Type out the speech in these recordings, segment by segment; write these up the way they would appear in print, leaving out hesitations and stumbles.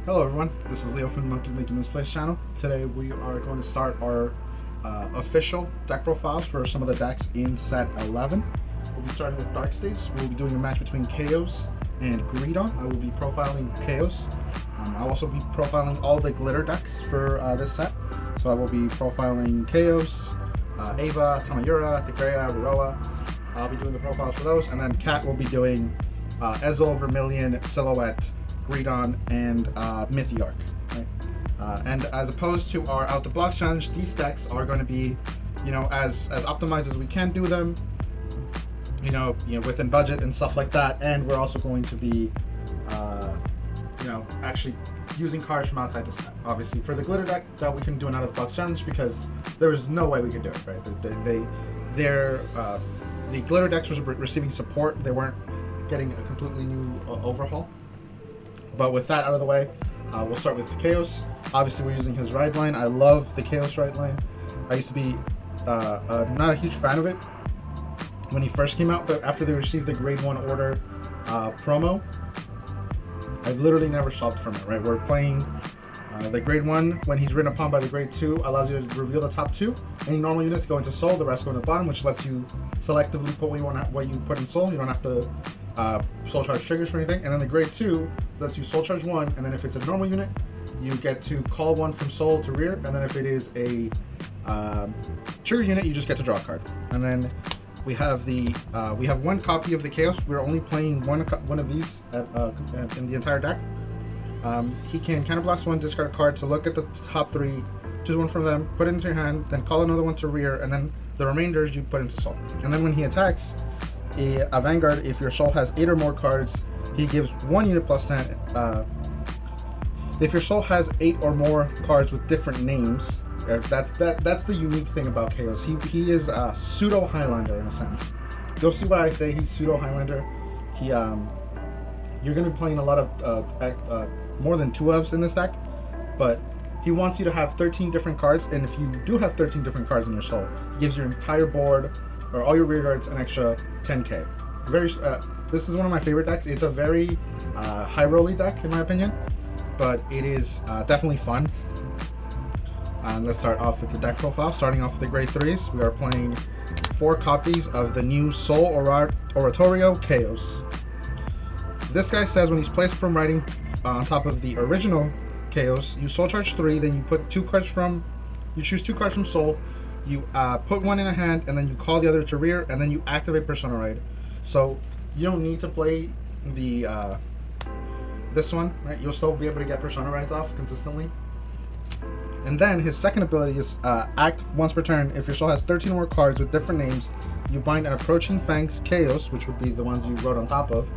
Hello everyone, this is Leo from the Monkeys Making This Place channel. Today we are going to start our official deck profiles for some of the decks in set 11. We'll be starting with Dark States. We'll be doing a match between Kheios and Greedon. I will be profiling Kheios. I'll also be profiling all the glitter decks for this set. So I will be profiling Kheios, Ava, Tamayura, Thikrea, Ruroa. I'll be doing the profiles for those, and then Kat will be doing Ezel, Vermilion, Silhouette, Greedon, and Mythiarch, right? And as opposed to our out the block challenge, these decks are going to be, as optimized as we can do them, within budget and stuff like that. And we're also going to be, actually using cards from outside the set. Obviously, for the glitter deck, that we can do an out of the box challenge because there is no way we could do it, right? The glitter decks were receiving support; they weren't getting a completely new overhaul. But with that out of the way, we'll start with Kheios. Obviously, we're using his ride line. I love the Kheios ride line. I used to be not a huge fan of it when he first came out, but after they received the Grade 1 order promo, I've literally never stopped from it, right? We're playing the Grade 1 when he's ridden upon by the Grade 2, allows you to reveal the top 2. Any normal units go into Soul, the rest go in the bottom, which lets you selectively put what you put in Soul. You don't have to Soul Charge triggers for anything. And then the Grade 2 lets you Soul Charge 1, and then if it's a normal unit, you get to call 1 from Soul to rear, and then if it is a trigger unit, you just get to draw a card. And then we have we have one copy of the Kheios. We're only playing one of these in the entire deck. He can counterblast 1, discard a card to look at the top 3, choose 1 from them, put it into your hand, then call another 1 to rear, and then the remainders you put into Soul. And then when he attacks a Vanguard, if your Soul has 8 or more cards, he gives 1 unit plus 10. If your Soul has 8 or more cards with different names, that's the unique thing about Kheios. He is a pseudo Highlander in a sense. You'll see what I say. He's pseudo Highlander. You're going to be playing a lot of more than 2 ofs in this deck, but he wants you to have 13 different cards, and if you do have 13 different cards in your Soul, he gives your entire board or all your rear guards an extra 10k. This is one of my favorite decks. It's a very high rolly deck in my opinion, but it is definitely fun. Let's start off with the deck profile. Starting off with the Grade 3s, we are playing 4 copies of the new Soul Oratoria Kheios. This guy says when he's placed from writing on top of the original Kheios, you Soul Charge 3, then you put 2 cards you choose 2 cards from Soul, you put 1 in a hand, and then you call the other to rear, and then you activate Persona Ride. So you don't need to play the this one, right? You'll still be able to get Persona Rides off consistently. And then his second ability is act once per turn. If your Soul has 13 or more cards with different names, you bind an Approaching Fangs Kheios, which would be the ones you wrote on top of,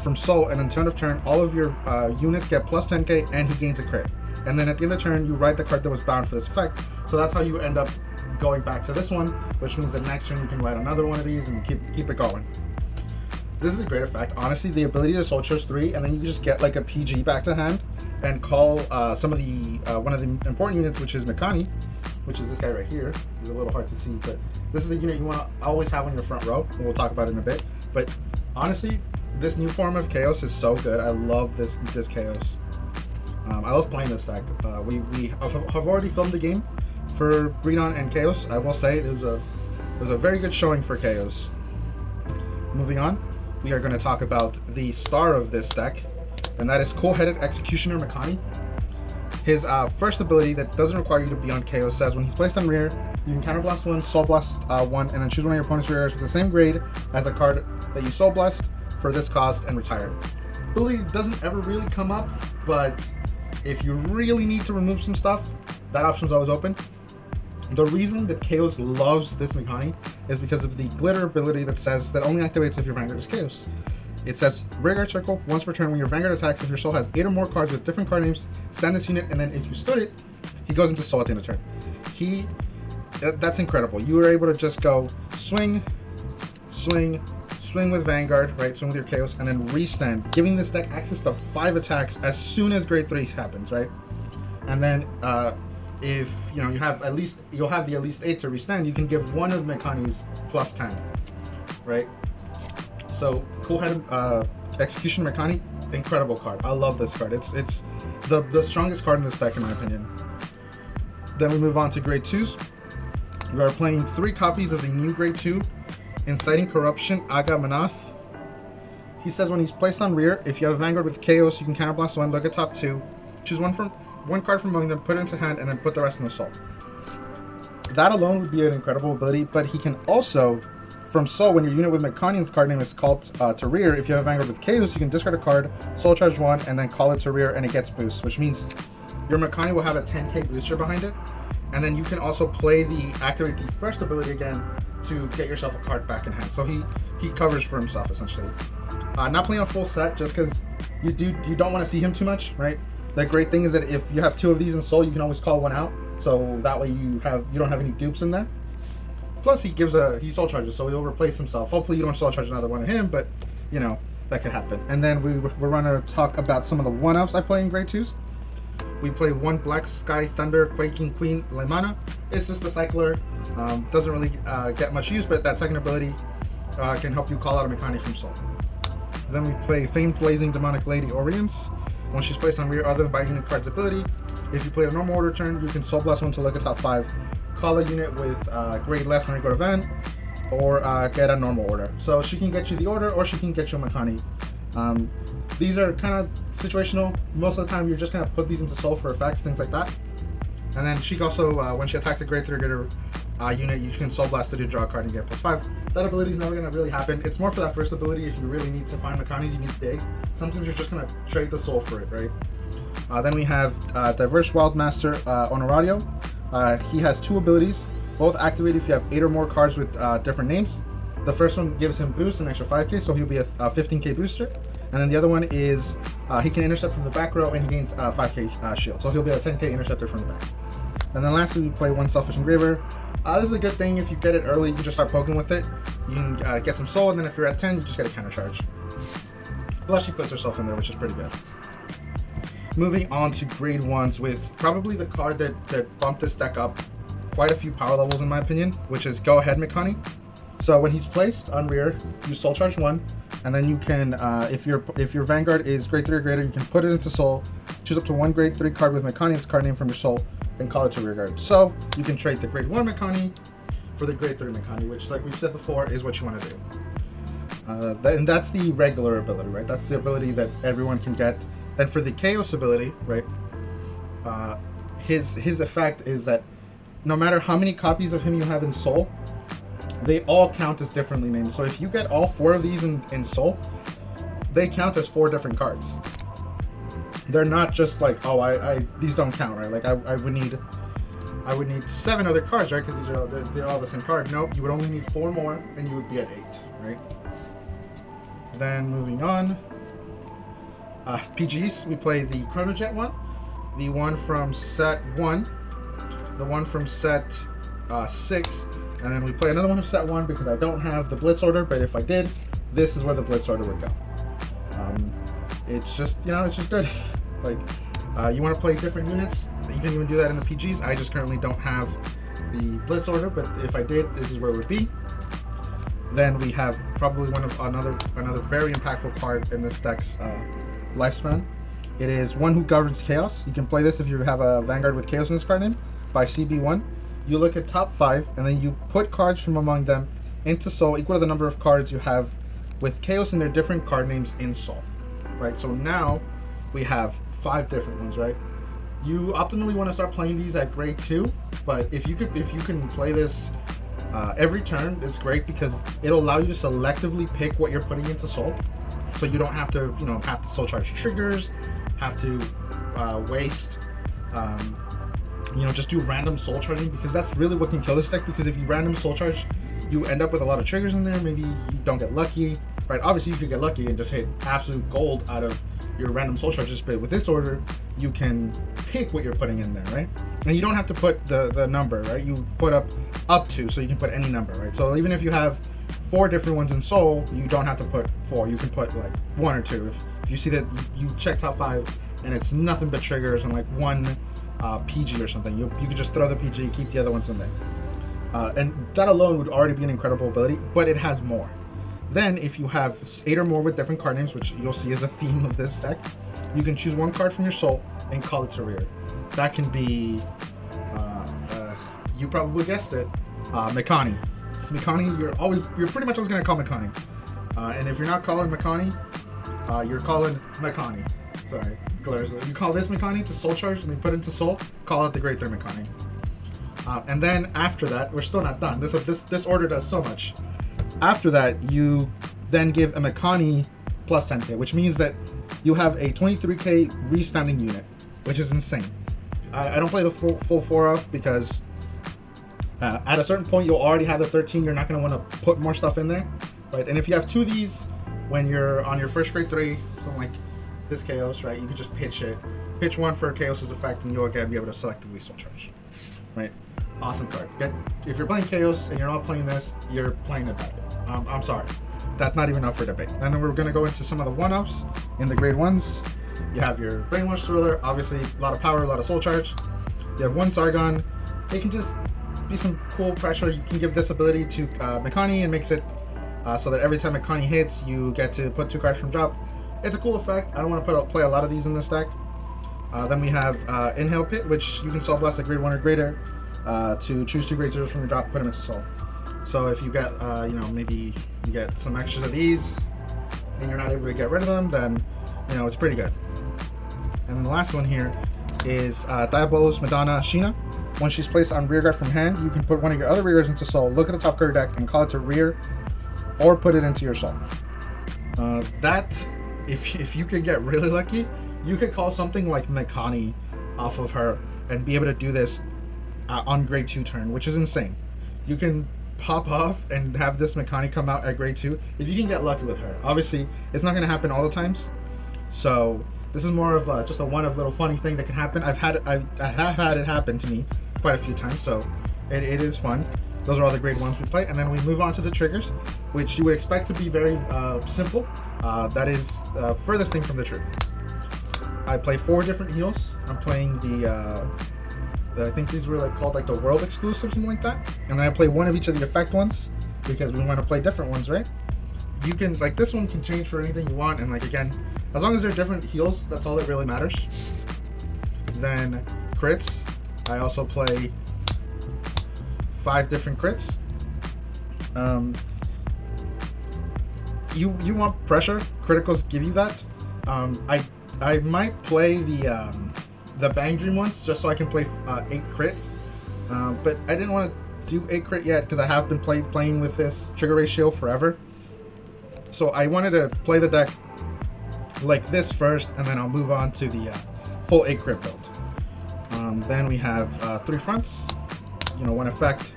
from Soul, and until end of turn, all of your units get plus 10k, and he gains a crit. And then at the end of the turn, you write the card that was bound for this effect. So that's how you end up going back to this one, which means that next turn you can write another one of these and keep it going. This is a great effect. Honestly, the ability to Soul Charge 3, and then you just get like a PG back to hand and call some of the one of the important units, which is Mikani, which is this guy right here. It's a little hard to see, but this is the unit you want to always have on your front row, and we'll talk about it in a bit. But honestly, this new form of Kheios is so good. I love this Kheios. I love playing this deck. We have already filmed the game for Greedon and Kheios. I will say it was a very good showing for Kheios. Moving on, we are going to talk about the star of this deck, and that is Cool-Headed Executioner Mikani. His first ability that doesn't require you to be on Kheios says when he's placed on rear, you can counterblast 1, Soul Blast 1, and then choose one of your opponent's rears with the same grade as a card that you Soul Blast for this cost and retire. Ability doesn't ever really come up, but if you really need to remove some stuff, that option's always open. The reason that Kheios loves this Mikani is because of the glitter ability that says that only activates if your Vanguard is Kheios. It says Rearguard Circle, once per turn when your Vanguard attacks, if your Soul has 8 or more cards with different card names, stand this unit, and then if you stood it, he goes into Soul at the end of turn. That's incredible. You were able to just go swing, swing, swing with Vanguard, right? Swing with your Kheios, and then restand, giving this deck access to 5 attacks as soon as Grade 3 happens, right? And then if you have you'll have the at least 8 to restand, you can give one of Mikani's plus 10, right? So Cool-Headed Execution Mikani incredible card. I love this card. It's the strongest card in this deck in my opinion. Then we move on to grade 2s. We are playing 3 copies of the new grade 2, Inciting Corruption, Aga Manath. He says when he's placed on rear, if you have Vanguard with Kheios, you can counterblast 1, look at top 2, choose one card from among them, put it into hand, and then put the rest in the soul. That alone would be an incredible ability, but he can also, from soul, when your unit with Mekanian's card name is called to rear, if you have Vanguard with Kheios, you can discard a card, soul charge 1, and then call it to rear, and it gets boost, which means your Mekani will have a 10k booster behind it, and then you can also play activate the fresh ability again to get yourself a card back in hand. So he covers for himself essentially. Not playing a full set just because you don't want to see him too much, right? The great thing is that if you have 2 of these in soul, you can always call 1 out, so that way you don't have any dupes in there. Plus he soul charges, so he'll replace himself. Hopefully you don't soul charge another one of him, but you know that could happen. And then we're going to talk about some of the 1-offs I play in grade 2s. We play 1 Black Sky Thunder Quaking Queen Lemana. It's just a cycler. Doesn't really get much use, but that second ability can help you call out a Mekani from soul. Then we play Famed Blazing Demonic Lady Oriens. When she's placed on rear other than by unit card's ability, if you play a normal order turn, you can soul blast 1 to look at top 5, call a unit with grade less than go to Van, or get a normal order. So she can get you the order, or she can get you a Mekani. These are kind of situational. Most of the time, you're just gonna put these into soul for effects, things like that. And then she also, when she attacks a grade 3 getter unit, you can soul blast to draw a card and get +5. That ability is never gonna really happen. It's more for that first ability. If you really need to find Mekanis, you need to dig. Sometimes you're just gonna trade the soul for it, right? Then we have Diverse Wildmaster Oratoria. He has 2 abilities, both activate if you have 8 or more cards with different names. The first one gives him boost, an extra 5k, so he'll be a 15k booster. And then the other one is he can intercept from the back row and he gains 5k shield. So he'll be a 10k interceptor from the back. And then lastly, we play 1 Selfish Engraver. This is a good thing. If you get it early, you can just start poking with it. You can get some soul, and then if you're at 10, you just get a counter charge. Plus, she puts herself in there, which is pretty good. Moving on to grade 1s with probably the card that bumped this deck up quite a few power levels in my opinion, which is Go Ahead Mekani. So when he's placed on rear, you soul charge 1, and then you can, if your Vanguard is grade 3 or greater, you can put it into soul, choose up to 1 grade 3 card with Mekani's card name from your soul, and call it to rear guard. So you can trade the grade 1 Mekani for the grade 3 Mekani, which, like we've said before, is what you want to do. And that's the regular ability, right? That's the ability that everyone can get. Then for the Kheios ability, right? His effect is that no matter how many copies of him you have in soul, they all count as differently named. So if you get all 4 of these in soul, they count as 4 different cards. They're not just like, oh, these don't count, right? Like I would need 7 other cards, right? Because they're all the same card. Nope, you would only need 4 more, and you would be at 8, right? Then moving on, PGs. We play the Chronojet one, the one from set 1, the one from set 6, and then we play another one from set 1 because I don't have the Blitz order, but if I did, this is where the Blitz order would go. It's just, it's just good. Like, you want to play different units, you can even do that in the PGs. I just currently don't have the Blitz order, but if I did, this is where it would be. Then we have probably another very impactful card in this deck's lifespan. It is one who governs Kheios. You can play this if you have a Vanguard with Kheios in this card name by CB1. You look at top 5, and then you put cards from among them into Soul equal to the number of cards you have with Kheios and their different card names in Soul. Right, so now we have 5 different ones, right? You optimally want to start playing these at grade 2, but if you can play this every turn, it's great because it'll allow you to selectively pick what you're putting into Soul. So you don't have to, have to soul charge triggers, have to waste, just do random soul charging, because that's really what can kill this deck. Because if you random soul charge, you end up with a lot of triggers in there. Maybe you don't get lucky, right? Obviously, you could get lucky and just hit absolute gold out of your random soul charges, but with this order, you can pick what you're putting in there, right? And you don't have to put the number, right? You put up to, so you can put any number, right? So even if you have 4 different ones in Soul, you don't have to put 4. You can put like 1 or 2. If you see that you check top 5 and it's nothing but triggers and like 1 PG or something, you can just throw the PG, keep the other ones in there. And that alone would already be an incredible ability, but it has more. Then, if you have 8 or more with different card names, which you'll see is a theme of this deck, you can choose one card from your soul and call it to rear. That can be, you probably guessed it, Mikani. Mikani, you're pretty much always gonna call Mikani. And if you're not calling Mikani, you're calling Mikani. Sorry, Glares. You call this Mikani to soul charge and then put it into soul, call it the Grade 3 Mikani. And then after that, we're still not done. This order does so much. After that, you then give a Mikani plus 10k, which means that you have a 23k restanding unit, which is insane. I don't play the full 4 of because at a certain point you'll already have the 13. You're not going to want to put more stuff in there, right? And if you have 2 of these when you're on your first Grade 3, something like this Kheios, right? You can just pitch it. Pitch 1 for Kheios' effect, and you'll again be able to selectively soul charge, right? Awesome card. If you're playing Kheios and you're not playing this, you're playing it badly. I'm sorry. That's not even up for debate. And then we're going to go into some of the one-offs in the Grade 1s. You have your Brainwash Thriller, obviously a lot of power, a lot of soul charge. You have 1 Sargon. It can just be some cool pressure. You can give this ability to Mikani and makes it so that every time Mikani hits, you get to put 2 cards from drop. It's a cool effect. I don't want to play a lot of these in this deck. Then we have Inhale Pit, which you can Soul Blast a Grade 1 or greater to choose 2 Grade 0s from your drop, put them into Soul. So if you get, maybe you get some extras of these and you're not able to get rid of them, then, it's pretty good. And then the last one here is Diabolos Madonna Sheena. When she's placed on rear guard from hand, you can put one of your other rear guards into soul, look at the top card of your deck, and call it to rear, or put it into your soul. If you can get really lucky, you could call something like Mikani off of her and be able to do this on Grade 2 turn, which is insane. You can pop off and have this Mikani come out at Grade 2 if you can get lucky with her. Obviously, it's not going to happen all the times, so this is more of just a one-off little funny thing that can happen. I have had it happen to me quite a few times, so it is fun. Those are all the Grade 1s we play, and then we move on to the triggers, which you would expect to be very simple. That is furthest thing from the truth. I play 4 different heals. I'm playing I think these were called the world exclusive, something like that. And then I play 1 of each of the effect ones because we want to play different ones, right? You can this one can change for anything you want, and again, as long as they're different heals, that's all that really matters. Then crits. I also play 5 different crits. You want pressure. Criticals give you that. I might play the Bang Dream ones just so I can play 8 crit. But I didn't want to do 8 crit yet because I have been playing with this trigger ratio forever. So I wanted to play the deck like this first, and then I'll move on to the full 8 crit build. Then we have 3 fronts. 1 effect,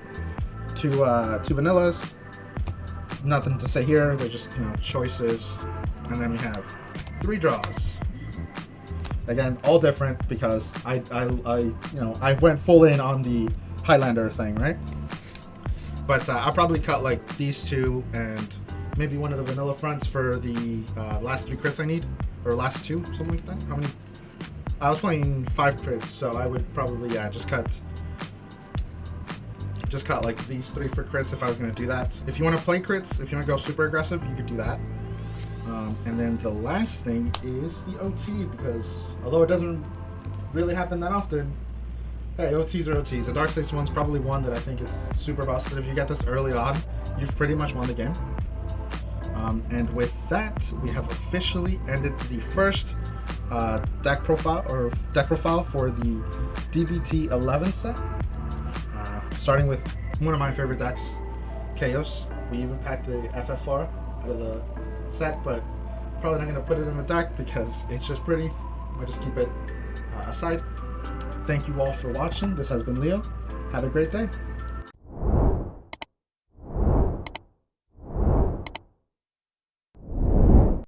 2 vanillas. Nothing to say here. They're just choices. And then we have 3 draws. Again, all different because I went full in on the Highlander thing, right? But I'll probably cut these 2 and maybe 1 of the vanilla fronts for the last 3 crits I need, or last 2, something like that. How many? I was playing 5 crits, so I would probably just cut these 3 for crits if I was going to do that. If you want to play crits, if you want to go super aggressive, you could do that. And then the last thing is the OT, because although it doesn't really happen that often, hey, OTs are OTs. The Dark States one's probably one that I think is super busted. If you get this early on, you've pretty much won the game. And with that, we have officially ended the first deck profile for the D-BT11 set. Starting with one of my favorite decks, Kheios. We even packed the FFR out of the set, but probably not going to put it in the deck because it's just pretty. I'll just keep it aside. Thank you all for watching. This has been Leo. Have a great day.